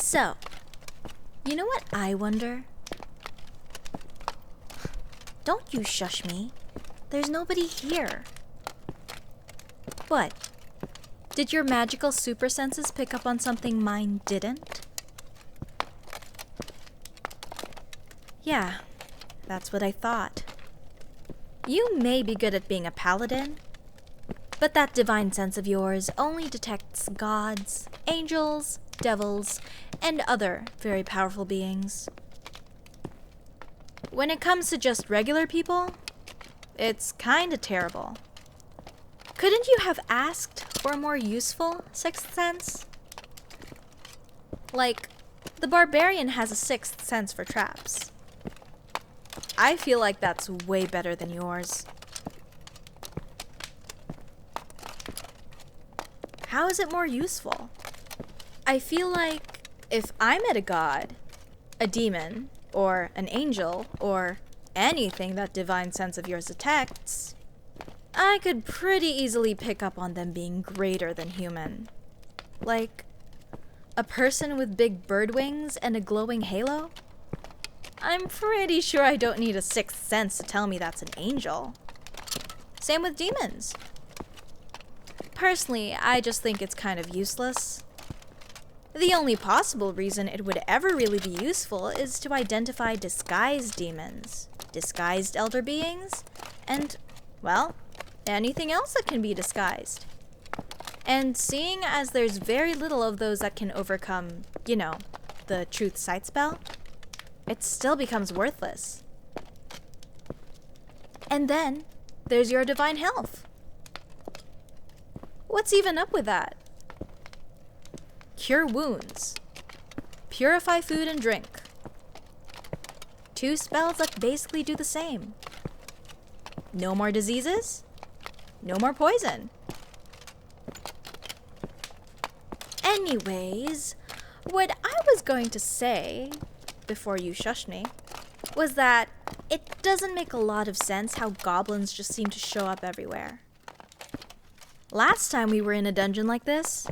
So, you know what I wonder? Don't you shush me. There's nobody here. What? Did your magical super senses pick up on something mine didn't? Yeah, that's what I thought. You may be good at being a paladin, but that divine sense of yours only detects gods, angels, devils, and other very powerful beings. When it comes to just regular people, it's kinda terrible. Couldn't you have asked for a more useful sixth sense? Like, the barbarian has a sixth sense for traps. I feel like that's way better than yours. How is it more useful? I feel like if I met a god, a demon, or an angel, or anything that divine sense of yours detects, I could pretty easily pick up on them being greater than human. Like, a person with big bird wings and a glowing halo? I'm pretty sure I don't need a sixth sense to tell me that's an angel. Same with demons. Personally, I just think it's kind of useless. The only possible reason it would ever really be useful is to identify disguised demons, disguised elder beings, and, well, anything else that can be disguised. And seeing as there's very little of those that can overcome, the truth sight spell, it still becomes worthless. And then there's your divine health. What's even up with that? Cure wounds. Purify food and drink. Two spells that basically do the same. No more diseases. No more poison. Anyways, what I was going to say, before you shushed me, was that it doesn't make a lot of sense how goblins just seem to show up everywhere. Last time we were in a dungeon like this,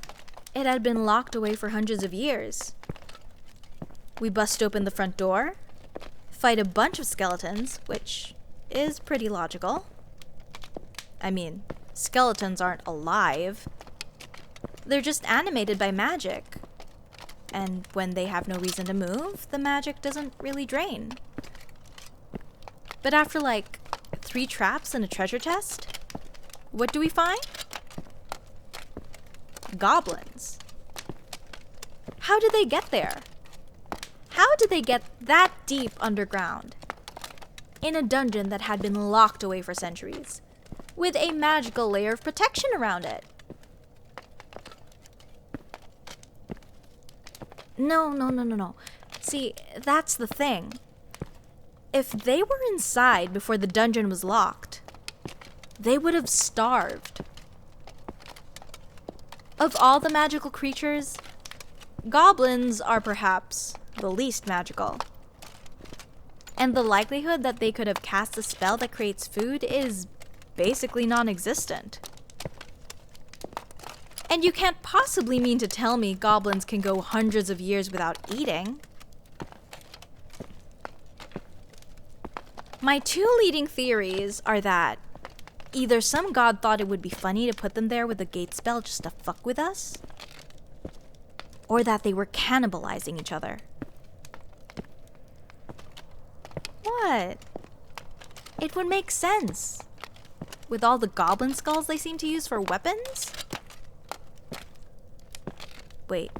it had been locked away for hundreds of years. We bust open the front door, fight a bunch of skeletons, which is pretty logical. I mean, skeletons aren't alive. They're just animated by magic. And when they have no reason to move, the magic doesn't really drain. But after 3 traps and a treasure chest, what do we find? Goblins. How did they get there? How did they get that deep underground? In a dungeon that had been locked away for centuries, with a magical layer of protection around it. No. See, that's the thing. If they were inside before the dungeon was locked, they would have starved. Of all the magical creatures, goblins are perhaps the least magical. And the likelihood that they could have cast a spell that creates food is basically non-existent. And you can't possibly mean to tell me goblins can go hundreds of years without eating. My 2 leading theories are that either some god thought it would be funny to put them there with a gate spell just to fuck with us, or that they were cannibalizing each other. What? It would make sense. With all the goblin skulls they seem to use for weapons? Wait.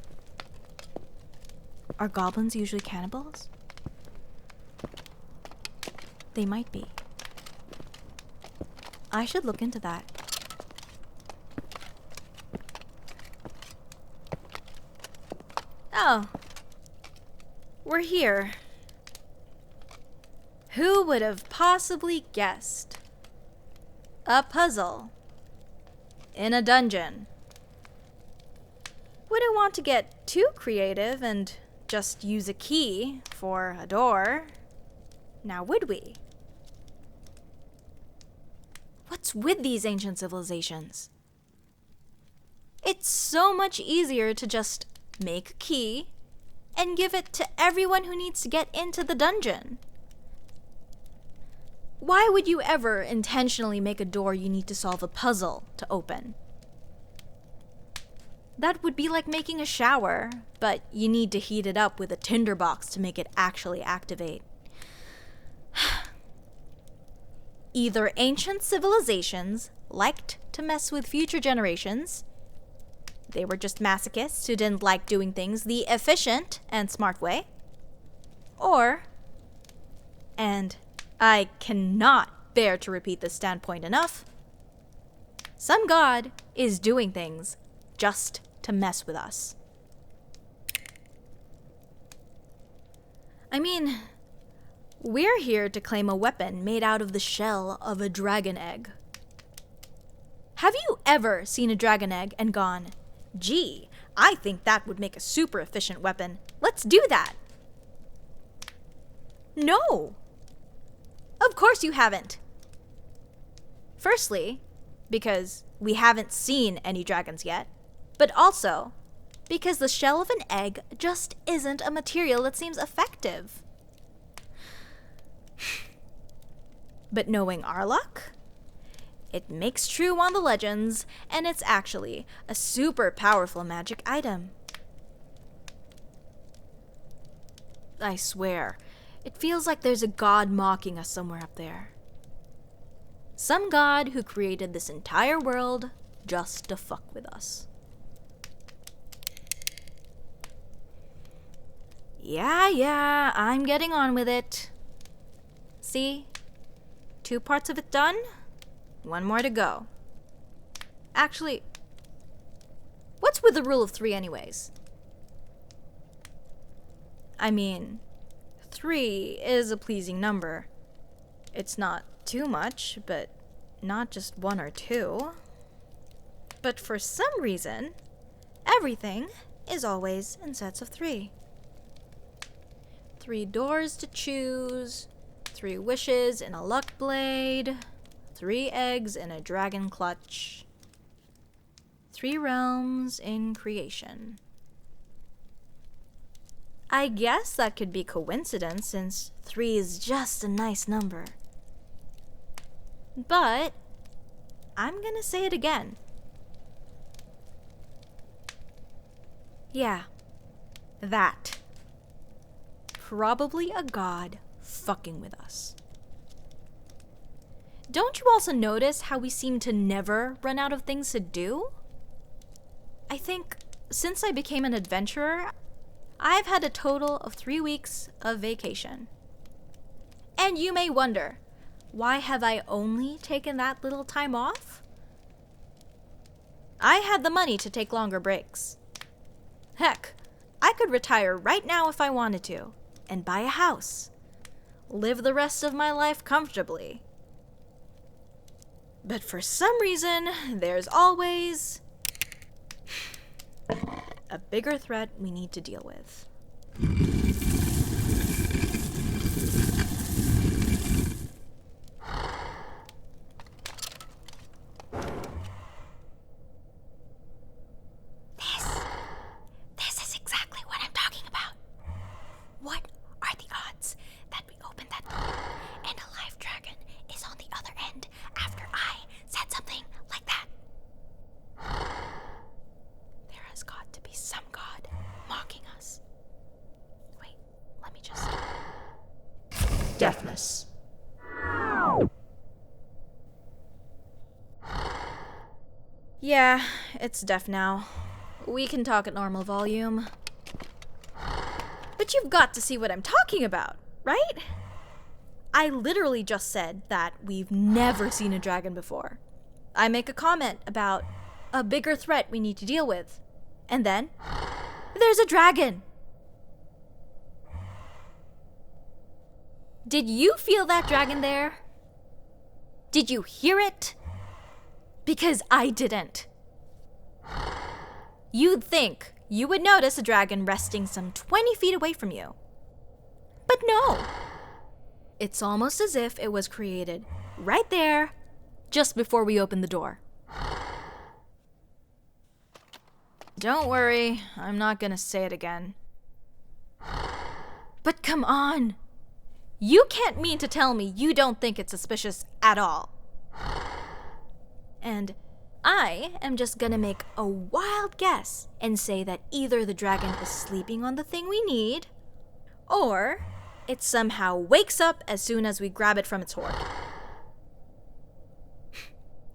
Are goblins usually cannibals? They might be. I should look into that. Oh. We're here. Who would have possibly guessed? A puzzle. In a dungeon. Wouldn't want to get too creative and just use a key for a door. Now would we? What's with these ancient civilizations? It's so much easier to just make a key, and give it to everyone who needs to get into the dungeon. Why would you ever intentionally make a door you need to solve a puzzle to open? That would be like making a shower, but you need to heat it up with a tinderbox to make it actually activate. Either ancient civilizations liked to mess with future generations, they were just masochists who didn't like doing things the efficient and smart way, or, and I cannot bear to repeat this standpoint enough, some god is doing things just to mess with us. I mean, we're here to claim a weapon made out of the shell of a dragon egg. Have you ever seen a dragon egg and gone, gee, I think that would make a super efficient weapon. Let's do that. No. Of course you haven't. Firstly, because we haven't seen any dragons yet, but also because the shell of an egg just isn't a material that seems effective. But knowing our luck, it makes true on the legends, and it's actually a super powerful magic item. I swear, it feels like there's a god mocking us somewhere up there. Some god who created this entire world just to fuck with us. Yeah, I'm getting on with it. See? 2 parts of it done, 1 more to go. Actually, what's with the rule of 3 anyways? I mean, 3 is a pleasing number. It's not too much, but not just 1 or 2. But for some reason, everything is always in sets of 3. 3 doors to choose, 3 wishes in a luck blade, 3 eggs in a dragon clutch, 3 realms in creation. I guess that could be coincidence since 3 is just a nice number. But I'm gonna say it again. Yeah, that. Probably a god fucking with us. Don't you also notice how we seem to never run out of things to do? I think since I became an adventurer, I've had a total of 3 weeks of vacation. And you may wonder, why have I only taken that little time off? I had the money to take longer breaks. Heck, I could retire right now if I wanted to, and buy a house. Live the rest of my life comfortably. But for some reason, there's always a bigger threat we need to deal with. This is exactly what I'm talking about. What are the odds that we open that door and a live dragon is on the other end after I said something like that? There has got to be some god mocking us. Wait, let me just... Deafness. Yeah, it's deaf now. We can talk at normal volume. But you've got to see what I'm talking about, right? I literally just said that we've never seen a dragon before. I make a comment about a bigger threat we need to deal with. And then, there's a dragon! Did you feel that dragon there? Did you hear it? Because I didn't. You'd think you would notice a dragon resting some 20 feet away from you. But no. It's almost as if it was created right there, just before we opened the door. Don't worry, I'm not gonna say it again. But come on! You can't mean to tell me you don't think it's suspicious at all. And I am just gonna make a wild guess and say that either the dragon is sleeping on the thing we need, or it somehow wakes up as soon as we grab it from its hoard.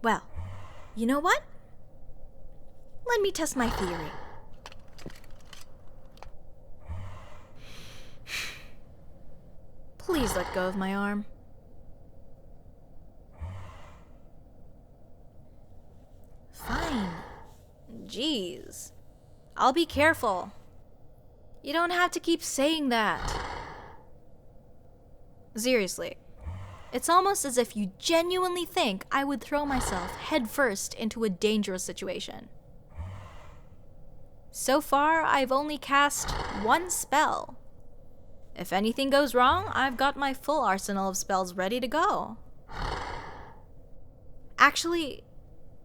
Well, you know what? Let me test my theory. Please let go of my arm. Fine. Jeez. I'll be careful. You don't have to keep saying that. Seriously. It's almost as if you genuinely think I would throw myself headfirst into a dangerous situation. So far, I've only cast one spell. If anything goes wrong, I've got my full arsenal of spells ready to go. Actually,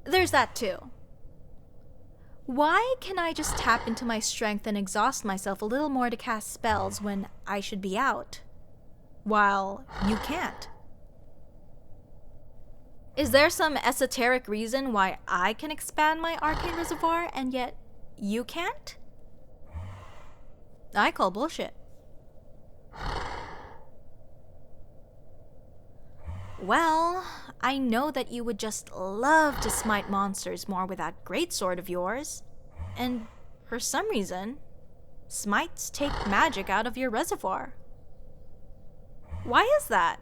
there's that too. Why can I just tap into my strength and exhaust myself a little more to cast spells when I should be out, while you can't? Is there some esoteric reason why I can expand my arcane reservoir and yet you can't? I call bullshit. Well, I know that you would just love to smite monsters more with that greatsword of yours, and for some reason, smites take magic out of your reservoir. Why is that?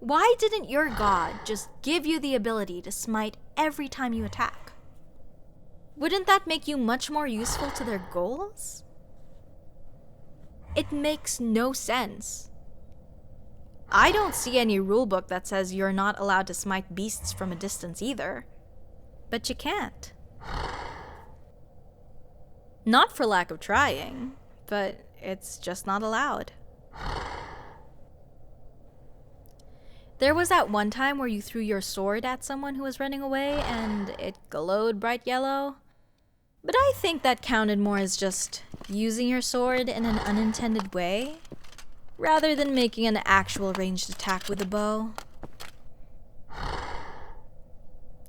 Why didn't your god just give you the ability to smite every time you attack? Wouldn't that make you much more useful to their goals? It makes no sense. I don't see any rulebook that says you're not allowed to smite beasts from a distance either. But you can't. Not for lack of trying, but it's just not allowed. There was that one time where you threw your sword at someone who was running away and it glowed bright yellow. But I think that counted more as just using your sword in an unintended way, rather than making an actual ranged attack with a bow.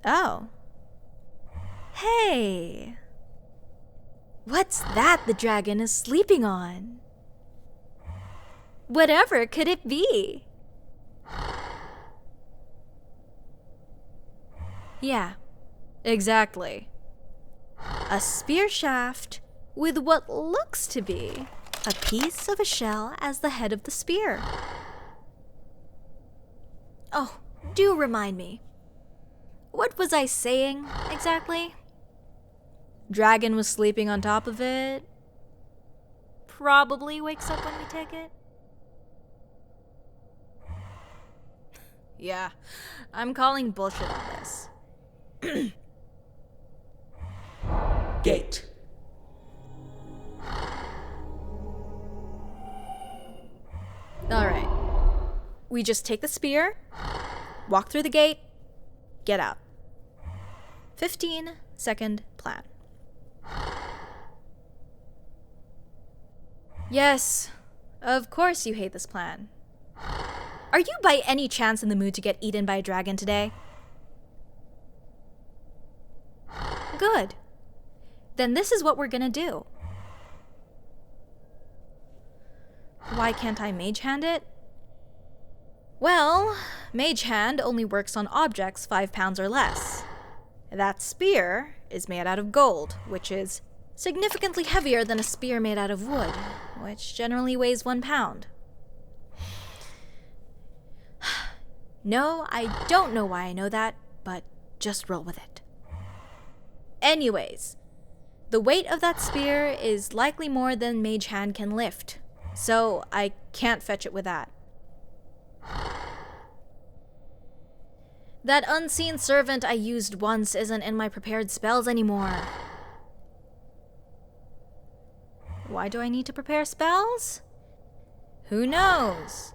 Oh. Hey! What's that the dragon is sleeping on? Whatever could it be? Yeah, exactly. A spear shaft with what looks to be a piece of a shell as the head of the spear. Oh, do remind me. What was I saying exactly? Dragon was sleeping on top of it. Probably wakes up when we take it. Yeah, I'm calling bullshit on this. Gate. Alright. We just take the spear, walk through the gate, get out. 15-second plan. Yes, of course you hate this plan. Are you by any chance in the mood to get eaten by a dragon today? Good. Then this is what we're gonna do. Why can't I mage hand it? Well, mage hand only works on objects 5 pounds or less. That spear is made out of gold, which is significantly heavier than a spear made out of wood, which generally weighs 1 pound. No, I don't know why I know that, but just roll with it. Anyways, the weight of that spear is likely more than mage hand can lift, so I can't fetch it with that. That unseen servant I used once isn't in my prepared spells anymore. Why do I need to prepare spells? Who knows?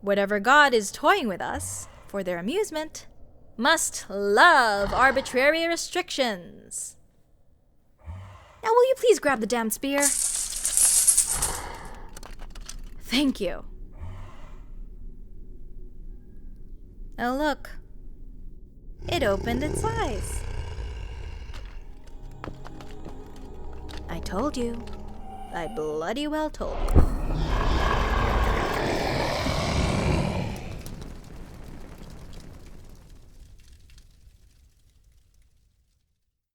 Whatever god is toying with us, for their amusement, must love arbitrary restrictions. Now will you please grab the damn spear? Thank you. Oh, look. It opened its eyes. I told you. I bloody well told you.